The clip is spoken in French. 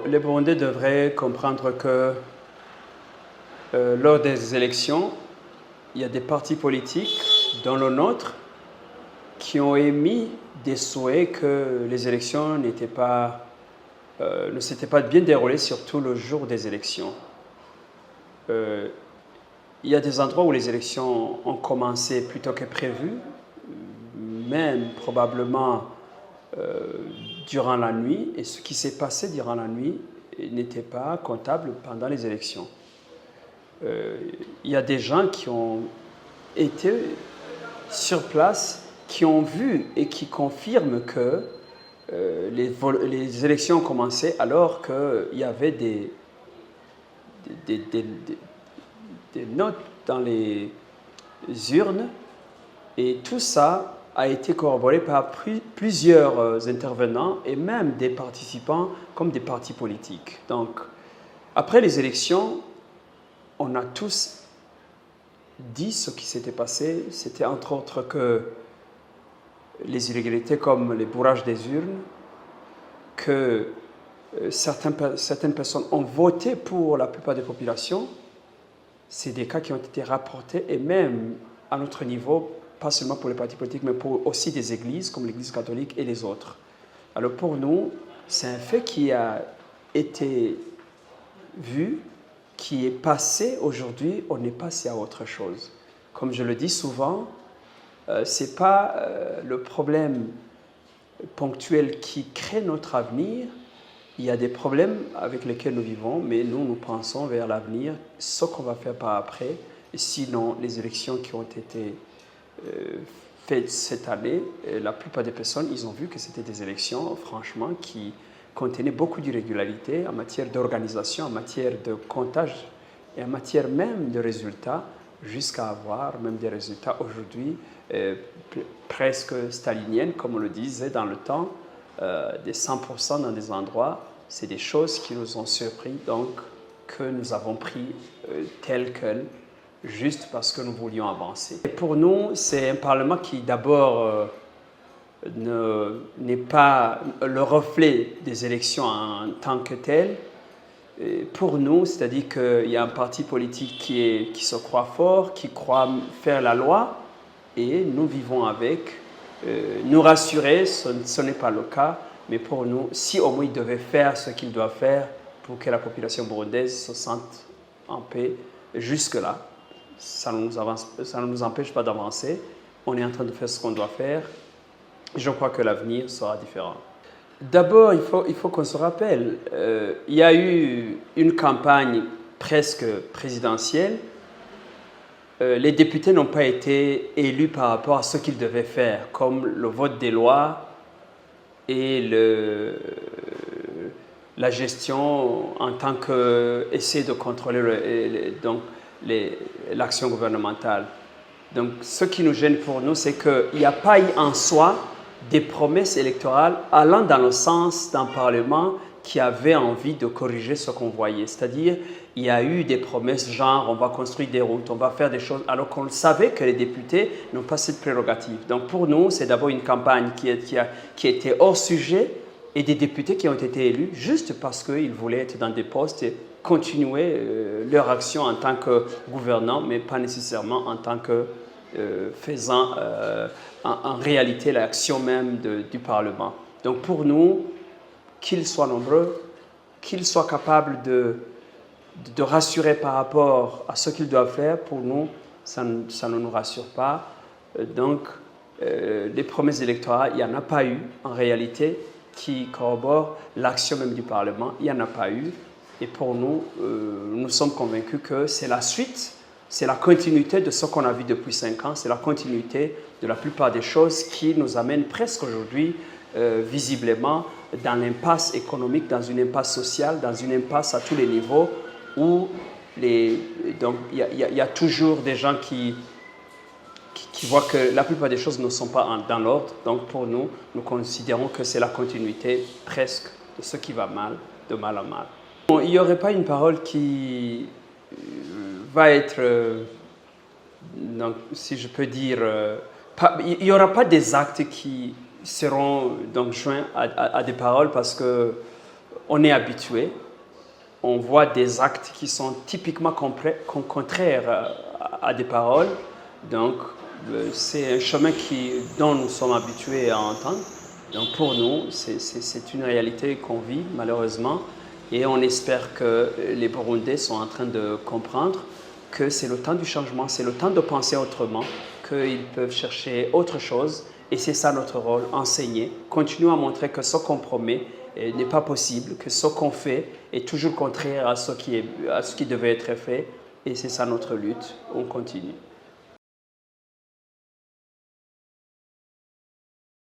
les Burundais devraient comprendre que lors des élections, il y a des partis politiques, dont le nôtre, qui ont émis des souhaits que les élections ne s'étaient pas bien déroulées, surtout le jour des élections. Il y a des endroits où les élections ont commencé plus tôt que prévu, même probablement durant la nuit, et ce qui s'est passé durant la nuit n'était pas comptable pendant les élections. Il y a des gens qui ont été sur place, qui ont vu et qui confirment que les élections ont commencé alors qu'il y avait des notes dans les urnes, et tout ça a été corroboré par plusieurs intervenants et même des participants comme des partis politiques. Donc, après les élections, on a tous dit ce qui s'était passé. C'était entre autres que les illégalités comme les bourrages des urnes, que certaines personnes ont voté pour la plupart des populations. C'est des cas qui ont été rapportés, et même à notre niveau, pas seulement pour les partis politiques, mais pour aussi des églises comme l'Église catholique et les autres. Alors pour nous, c'est un fait qui a été vu, qui est passé. Aujourd'hui, on est passé à autre chose. Comme je le dis souvent, ce n'est pas le problème ponctuel qui crée notre avenir. Il y a des problèmes avec lesquels nous vivons, mais nous pensons vers l'avenir, ce qu'on va faire par après. Et sinon, les élections qui ont été faites cette année, la plupart des personnes, ils ont vu que c'était des élections, franchement, qui contenaient beaucoup d'irrégularités en matière d'organisation, en matière de comptage et en matière même de résultats, jusqu'à avoir même des résultats aujourd'hui presque staliniennes, comme on le disait dans le temps, des 100% dans des endroits. C'est des choses qui nous ont surpris, donc que nous avons pris telles quelles, juste parce que nous voulions avancer. Et pour nous, c'est un Parlement qui d'abord n'est pas le reflet des élections en tant que tel. Et pour nous, c'est-à-dire qu'il y a un parti politique qui se croit fort, qui croit faire la loi, et nous vivons avec. Nous rassurer, ce n'est pas le cas, mais pour nous, si au moins il devait faire ce qu'il doit faire pour que la population burundaise se sente en paix, jusque-là, ça ne nous empêche pas d'avancer. On est en train de faire ce qu'on doit faire. Je crois que l'avenir sera différent. D'abord, il faut qu'on se rappelle, il y a eu une campagne presque présidentielle. Les députés n'ont pas été élus par rapport à ce qu'ils devaient faire, comme le vote des lois et la gestion en tant qu'essayer de contrôler l'action gouvernementale. Donc, ce qui nous gêne pour nous, c'est qu'il n'y a pas eu en soi des promesses électorales allant dans le sens d'un Parlement qui avait envie de corriger ce qu'on voyait. C'est-à-dire, il y a eu des promesses genre on va construire des routes, on va faire des choses, alors qu'on savait que les députés n'ont pas cette prérogative. Donc pour nous, c'est d'abord une campagne qui était hors sujet, et des députés qui ont été élus juste parce qu'ils voulaient être dans des postes et continuer leur action en tant que gouvernants, mais pas nécessairement en tant que faisant en réalité l'action même du Parlement. Donc pour nous, qu'ils soient nombreux, qu'ils soient capables de rassurer par rapport à ce qu'ils doivent faire, pour nous, ça ne nous rassure pas. Donc, les promesses électorales, il n'y en a pas eu en réalité qui corroborent l'action même du Parlement. Il n'y en a pas eu. Et pour nous, nous sommes convaincus que c'est la suite, c'est la continuité de ce qu'on a vu depuis 5 ans, c'est la continuité de la plupart des choses qui nous amènent presque aujourd'hui, visiblement, dans l'impasse économique, dans une impasse sociale, dans une impasse à tous les niveaux, où donc il y a toujours des gens qui voient que la plupart des choses ne sont pas dans l'ordre. Donc pour nous, nous considérons que c'est la continuité presque de ce qui va mal, de mal à mal. Bon, il n'y aurait pas une parole qui va être, donc, si je peux dire, il n'y aura pas des actes qui seront donc joints à des paroles, parce que on est habitué, on voit des actes qui sont typiquement contraires à des paroles. Donc, c'est un chemin dont nous sommes habitués à entendre. Donc, pour nous, c'est une réalité qu'on vit, malheureusement. Et on espère que les Burundais sont en train de comprendre que c'est le temps du changement, c'est le temps de penser autrement, qu'ils peuvent chercher autre chose. Et c'est ça notre rôle, enseigner, continuer à montrer que ce qu'on promet n'est pas possible, que ce qu'on fait est toujours contraire à ce qui devait être fait. Et c'est ça notre lutte, on continue.